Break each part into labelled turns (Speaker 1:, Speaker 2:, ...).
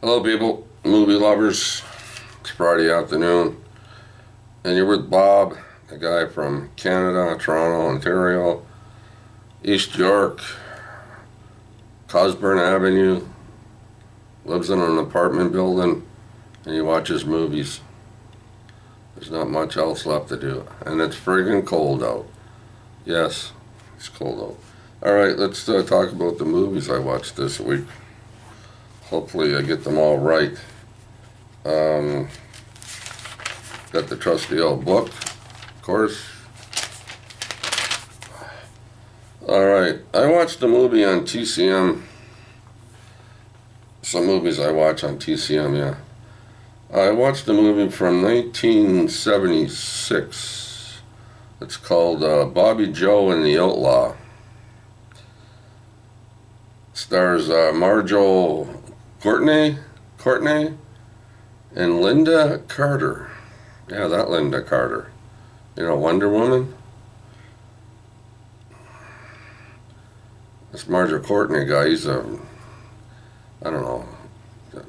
Speaker 1: Hello, people, movie lovers. It's Friday afternoon, and you're with Bob, a guy from Canada, Toronto, Ontario, East York, Cosburn Avenue, lives in an apartment building, and he watches movies. There's not much else left to do, and it's friggin' cold out. Yes, it's cold out. Alright, let's talk about the movies I watched this week. Hopefully I get them all right. Got the trusty old book, of course. Alright, I watched a movie on TCM. Some movies I watch on TCM, yeah. I watched a movie from 1976. It's called Bobby Joe and the Outlaw. Stars Marjo Courtney, and Linda Carter. Yeah, that Linda Carter. You know, Wonder Woman. This Marjo Courtney guy, he's I don't know,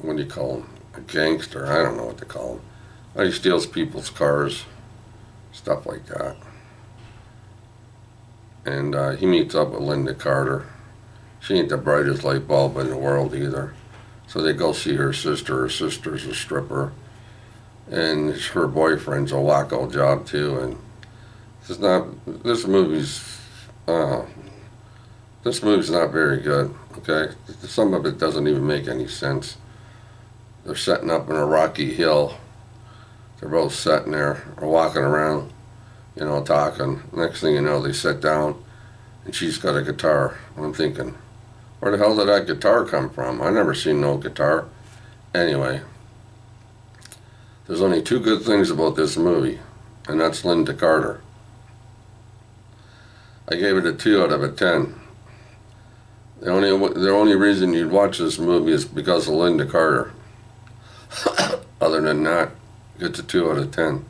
Speaker 1: what do you call him? A gangster? I don't know what to call him. He steals people's cars, stuff like that. And he meets up with Linda Carter. She ain't the brightest light bulb in the world either. So they go see her sister. Her sister's a stripper. And her boyfriend's a wacko job too. And this movie's not very good, okay? Some of it doesn't even make any sense. They're setting up in a rocky hill. They're both sitting there or walking around, you know, talking. Next thing you know, they sit down and she's got a guitar. And I'm thinking, where the hell did that guitar come from? I never seen no guitar. Anyway, there's only two good things about this movie, and that's Linda Carter. I gave it a 2 out of a 10. The only reason you'd watch this movie is because of Linda Carter. Other than that, it's a 2 out of 10.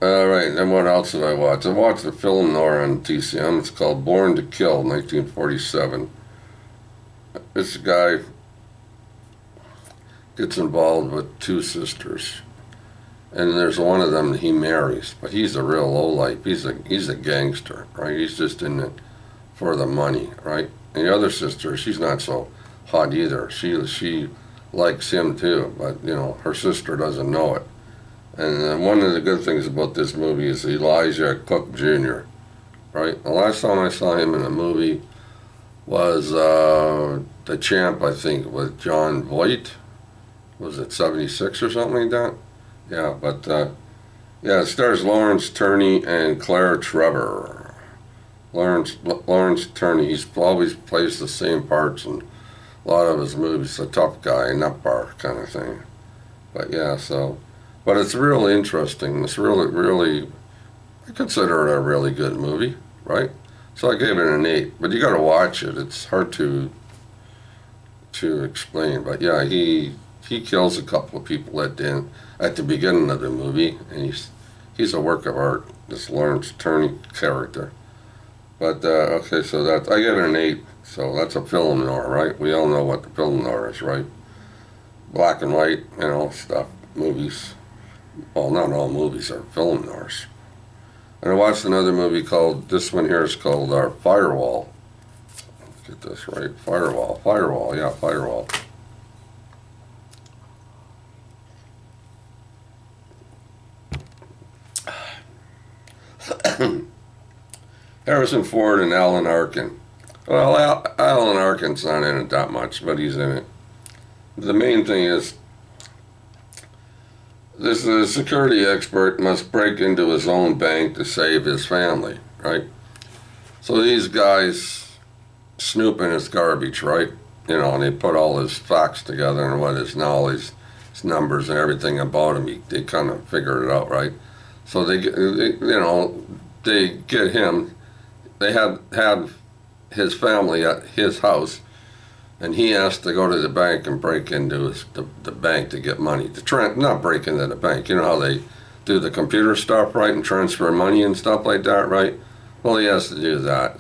Speaker 1: Alright, then what else did I watch? I watched a film noir on TCM. It's called Born to Kill, 1947. This guy gets involved with two sisters. And there's one of them that he marries, but he's a real lowlife. He's a gangster, right? He's just in it for the money, right? And the other sister, she's not so hot either. She likes him too, but you know, her sister doesn't know it. And one of the good things about this movie is Elijah Cook Jr., right? The last time I saw him in a movie was The Champ, I think, with John Voight. Was it 76 or something like that? Yeah, but yeah, it stars Lawrence Turney and Claire Trevor. Lawrence Turney, he's always plays the same parts in a lot of his movies, a tough guy, nut bar kind of thing. But yeah, but it's really interesting. It's really, I consider it a really good movie, right? So I gave it an 8, but you gotta watch it. It's hard to explain, but yeah, he kills a couple of people at the beginning of the movie, and he's a work of art, this Lawrence Turney character. But okay, so I gave it an 8, so that's a film noir, right? We all know what the film noir is, right? Black and white, you know, stuff, movies. Well, not all movies are film noirs. And I watched another movie this one here is called Firewall. Let's get this right, Firewall, yeah, Firewall. Harrison Ford and Alan Arkin. Well, Alan Arkin's not in it that much, but he's in it. The main thing is, this security expert must break into his own bank to save his family, right? So these guys snoop in his garbage, right? You know, and they put all his facts together and what his knowledge, his numbers and everything about him. They kind of figured it out, right? So they get him. They have his family at his house, and he has to go to the bank and break into the bank to get money. Not break into the bank. You know how they do the computer stuff, right, and transfer money and stuff like that, right? Well, he has to do that.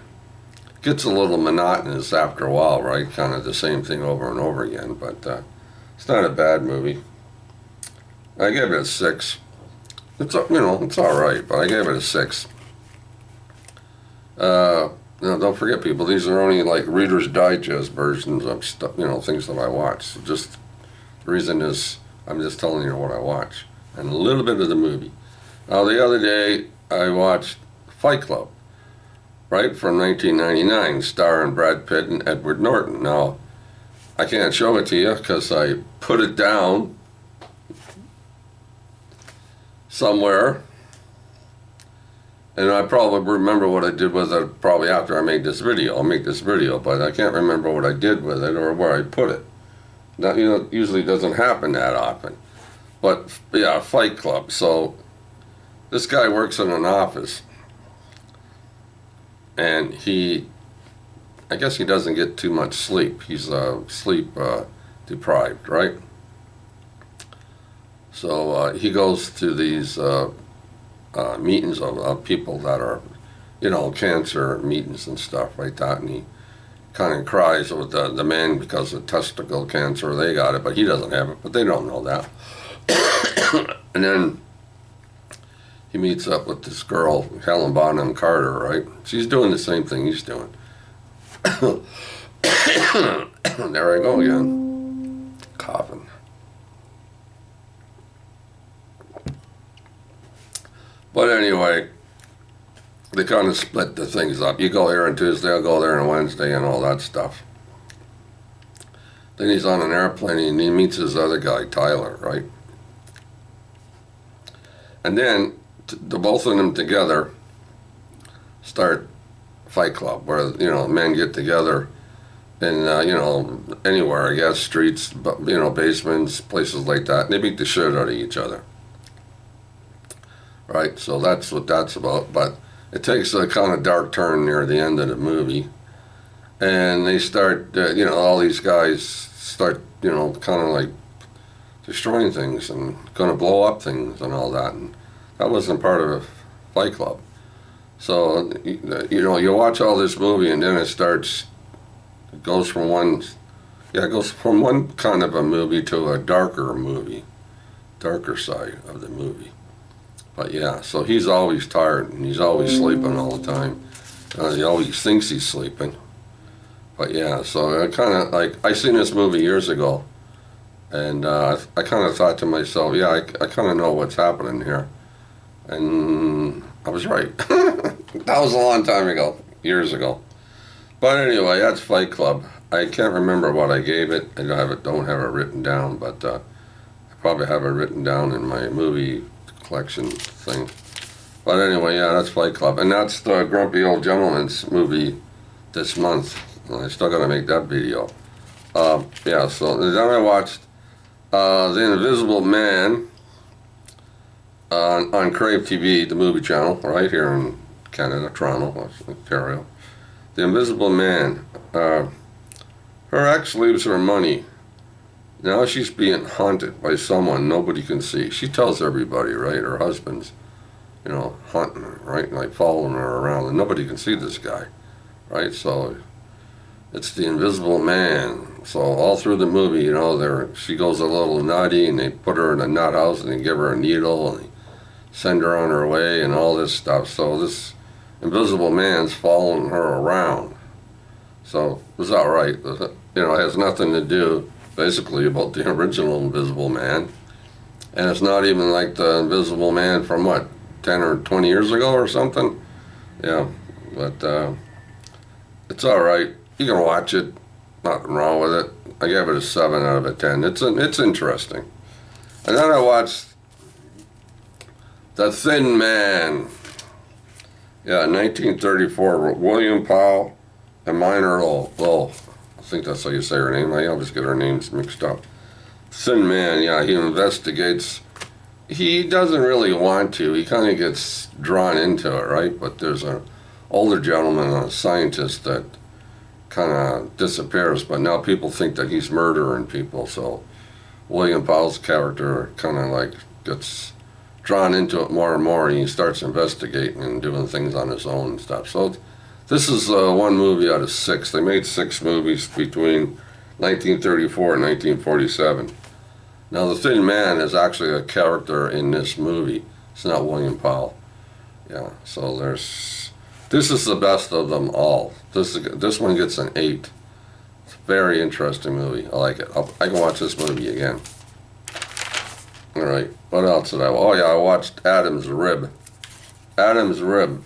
Speaker 1: Gets a little monotonous after a while, right? Kind of the same thing over and over again. But It's not a bad movie. I gave it a 6. It's, it's all right, but I gave it a 6. Don't forget, people, these are only like Reader's Digest versions of stuff, things that I watch. So just the reason is I'm just telling you what I watch and a little bit of the movie. Now, the other day I watched Fight Club, right, from 1999, starring Brad Pitt and Edward Norton. Now, I can't show it to you because I put it down somewhere. And I probably remember what I did with it probably after I made this video. I'll make this video, but I can't remember what I did with it or where I put it. That, it usually doesn't happen that often. But, yeah, Fight Club. So, this guy works in an office. And I guess he doesn't get too much sleep. He's sleep deprived, right? So, he goes to these meetings of people that are, cancer meetings and stuff like that, and he kind of cries with the man because of testicle cancer. They got it, but he doesn't have it, but they don't know that. And then he meets up with this girl, Helen Bonham Carter, right? She's doing the same thing he's doing. There I go again, coughing. But anyway, they kind of split the things up. You go here on Tuesday, I'll go there on Wednesday, and all that stuff. Then he's on an airplane and he meets his other guy, Tyler, right? And then the both of them together start Fight Club, where, men get together in, anywhere, I guess, streets, basements, places like that, and they beat the shit out of each other. Right, so that's what that's about, but it takes a kind of dark turn near the end of the movie, and they start, all these guys start, kind of like destroying things and going to blow up things and all that, and that wasn't part of Fight Club. So, you watch all this movie and then it goes from one kind of a movie to a darker side of the movie. But yeah, so he's always tired and he's always sleeping all the time. He always thinks he's sleeping. But yeah, so I kind of I seen this movie years ago, and I kind of thought to myself, yeah, I kind of know what's happening here. And I was right. That was a long time ago, years ago. But anyway, that's Fight Club. I can't remember what I gave it. I don't have it written down, but I probably have it written down in my movie collection thing. But anyway, yeah, that's Fight Club. And that's the Grumpy Old Gentleman's movie this month. I still got to make that video. Yeah, so then I watched The Invisible Man on Crave TV, the movie channel, right here in Canada, Toronto, Ontario. The Invisible Man. Her ex leaves her money. Now she's being haunted by someone nobody can see. She tells everybody, right? Her husband's, haunting her, right? Like following her around, and nobody can see this guy, right? So it's the Invisible Man. So all through the movie, she goes a little nutty, and they put her in a nut house, and they give her a needle, and they send her on her way, and all this stuff. So this Invisible Man's following her around. So it was all right. It has nothing to do basically about the original Invisible Man, and it's not even like the Invisible Man from 10 or 20 years ago or something. Yeah, but it's all right. You can watch it. Nothing wrong with it. I gave it a 7 out of a 10. It's interesting. And then I watched The Thin Man. Yeah, 1934. William Powell and Minor Lowell. I think that's how you say her name. I always get her names mixed up. Thin Man, yeah, he investigates. He doesn't really want to. He kind of gets drawn into it, right? But there's an older gentleman, a scientist, that kind of disappears, but now people think that he's murdering people. So William Powell's character kind of gets drawn into it more and more, and he starts investigating and doing things on his own and stuff. So this is one movie out of 6. They made 6 movies between 1934 and 1947. Now, the Thin Man is actually a character in this movie. It's not William Powell. Yeah, so this is the best of them all. This one gets an 8. It's a very interesting movie. I like it. I can watch this movie again. All right, what else did I? Oh yeah, I watched Adam's Rib. Adam's Rib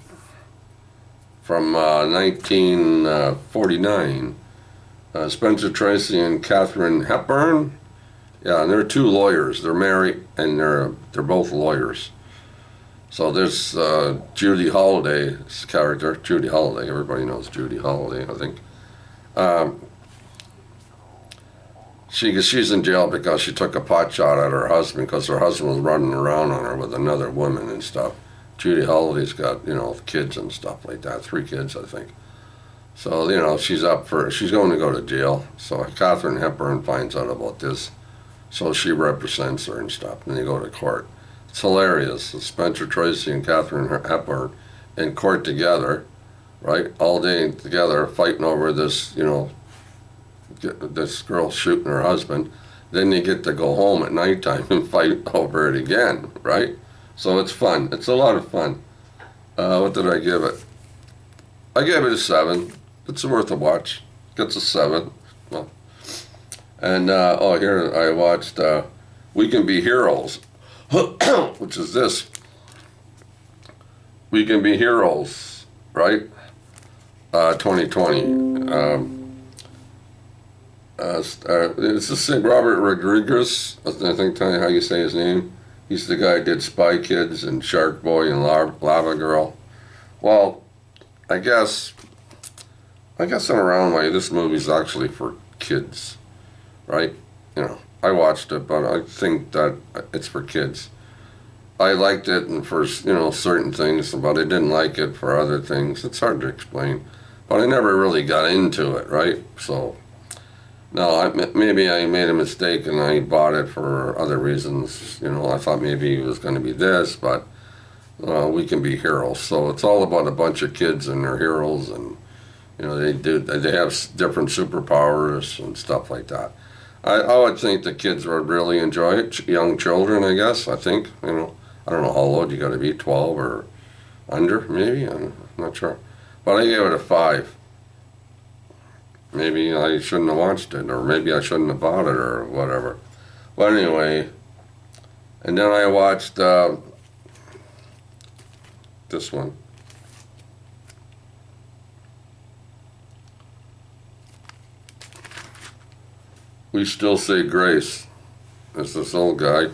Speaker 1: from 1949. Spencer Tracy and Katharine Hepburn. Yeah, and they're 2 lawyers. They're married, and they're both lawyers. So there's Judy Holliday's character. Judy Holliday. Everybody knows Judy Holliday, I think. She's in jail because she took a pot shot at her husband because her husband was running around on her with another woman and stuff. Judy Holliday's got, kids and stuff like that. 3 kids, I think. So, she's going to go to jail. So Katharine Hepburn finds out about this. So she represents her and stuff. And they go to court. It's hilarious. Spencer Tracy and Katharine Hepburn in court together, right? All day together fighting over this, this girl shooting her husband. Then they get to go home at nighttime and fight over it again, right? So it's fun. It's a lot of fun. What did I give it? I gave it a 7. It's worth a watch. Gets a 7. Well, and here I watched We Can Be Heroes, which is this. We Can Be Heroes, right? 2020. It's the Robert Rodriguez. I think tell you how you say his name. He's the guy who did Spy Kids and Shark Boy and Lava Girl. Well, I guess in a round way, this movie's actually for kids, right? I watched it, but I think that it's for kids. I liked it and for certain things, but I didn't like it for other things. It's hard to explain, but I never really got into it, right? So. No, maybe I made a mistake and I bought it for other reasons. I thought maybe it was going to be this, but We Can Be Heroes. So it's all about a bunch of kids and they're heroes, and they have different superpowers and stuff like that. I would think the kids would really enjoy it. Young children, I guess. I think I don't know how old you got to be, 12 or under, maybe. I'm not sure, but I gave it a 5. Maybe I shouldn't have watched it, or maybe I shouldn't have bought it, or whatever. But anyway, and then I watched this one. We Still Say Grace. It's this old guy.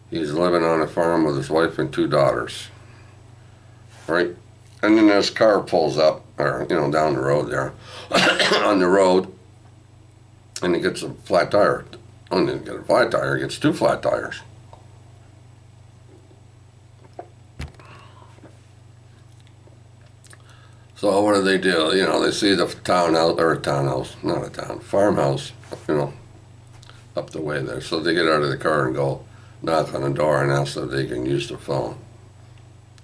Speaker 1: He's living on a farm with his wife and 2 daughters. Right? And then this car pulls up, or, down the road there, on the road, and he gets a flat tire. Oh, he didn't get a flat tire, he gets 2 flat tires. So what do? They see the farmhouse, up the way there. So they get out of the car and go knock on the door and ask if they can use the phone.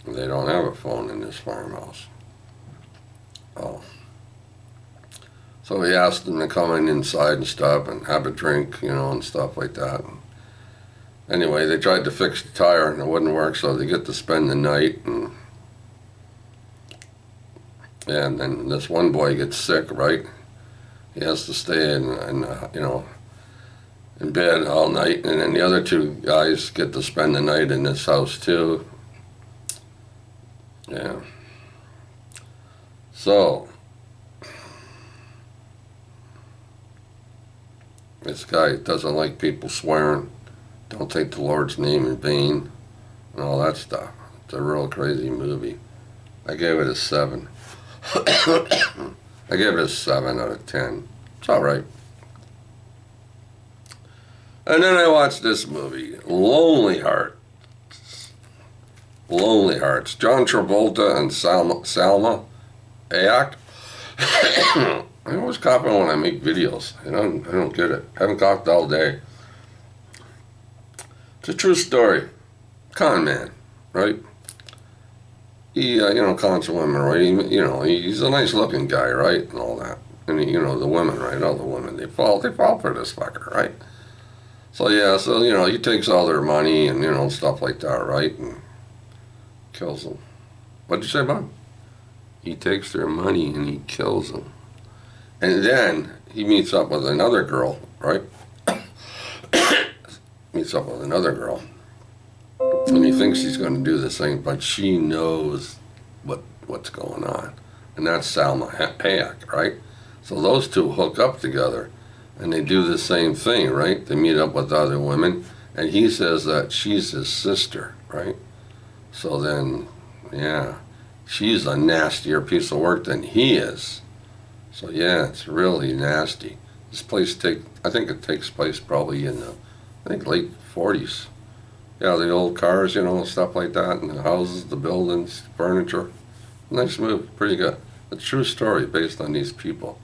Speaker 1: They don't have a phone in this farmhouse. Oh. So he asked them to come inside and stuff and have a drink, and stuff like that. Anyway, they tried to fix the tire and it wouldn't work, so they get to spend the night. And then this one boy gets sick, right? He has to stay in bed all night. And then the other 2 guys get to spend the night in this house too. Yeah. So, this guy doesn't like people swearing, don't take the Lord's name in vain, and all that stuff. It's a real crazy movie. I gave it a 7. I gave it a 7 out of 10. It's all right. And then I watched this movie, Lonely Heart. Lonely Hearts. John Travolta and Salma Hayek. I always cop it when I make videos. I don't get it. I haven't copped all day. It's a true story. Con man, right? He, cons women, right? He's a nice looking guy, right? And all that. And, the women, right? All the women, they fall for this fucker, right? So yeah, so you know, he takes all their money and you know stuff like that, right? And kills them. What'd you say, Bob? He takes their money and he kills them. And then he meets up with another girl, right? Meets up with another girl. And he thinks he's going to do the same, but she knows what's going on. And that's Salma Hayek, right? So those two hook up together and they do the same thing, right? They meet up with other women and he says that she's his sister, right? So then, yeah, she's a nastier piece of work than he is. So yeah, it's really nasty. This place I think it takes place probably in the, I think late 40s. Yeah, the old cars, you know, stuff like that, and the houses, the buildings, furniture. Nice movie, pretty good. A true story based on these people.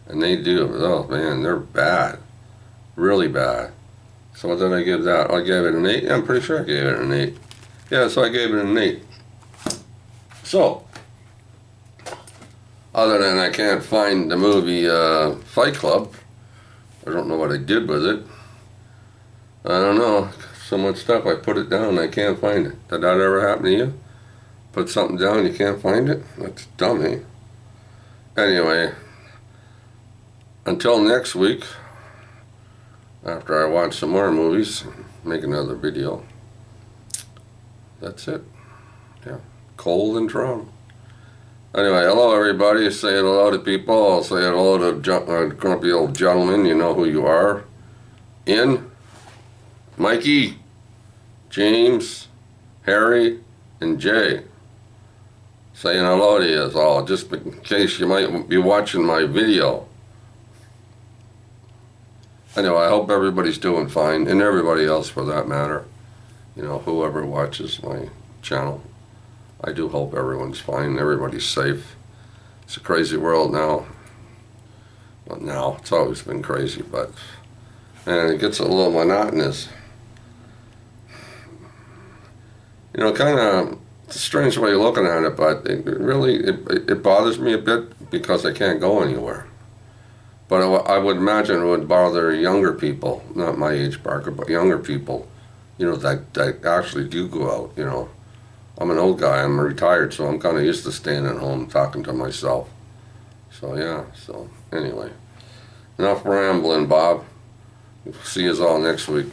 Speaker 1: And they do, oh man, they're bad. Really bad. So what did I give that? I gave it an 8. Yeah, I'm pretty sure I gave it an 8. Yeah, so I gave it an 8. So, other than I can't find the movie Fight Club, I don't know what I did with it. I don't know. So much stuff. I put it down. I can't find it. Did that ever happen to you? Put something down, you can't find it? That's dumb, eh? Anyway, until next week, after I watch some more movies, make another video. That's it. Yeah. Cold in Toronto. Anyway, hello everybody. Say hello to people. I'll say hello to grumpy old gentleman. You know who you are. Mikey, James, Harry, and Jay. Saying hello to you all, just in case you might be watching my video. Anyway, I hope everybody's doing fine, and everybody else for that matter. You know, whoever watches my channel. I do hope everyone's fine, everybody's safe. It's a crazy world now. Well, now, it's always been crazy, but man, it gets a little monotonous. You know, kind of, it's a strange way of looking at it, but it bothers me a bit because I can't go anywhere. But I would imagine it would bother younger people, not my age bracket, but younger people, you know, that actually do go out, you know. I'm an old guy, I'm retired, so I'm kind of used to staying at home talking to myself. So yeah, so anyway. Enough rambling, Bob. See you all next week.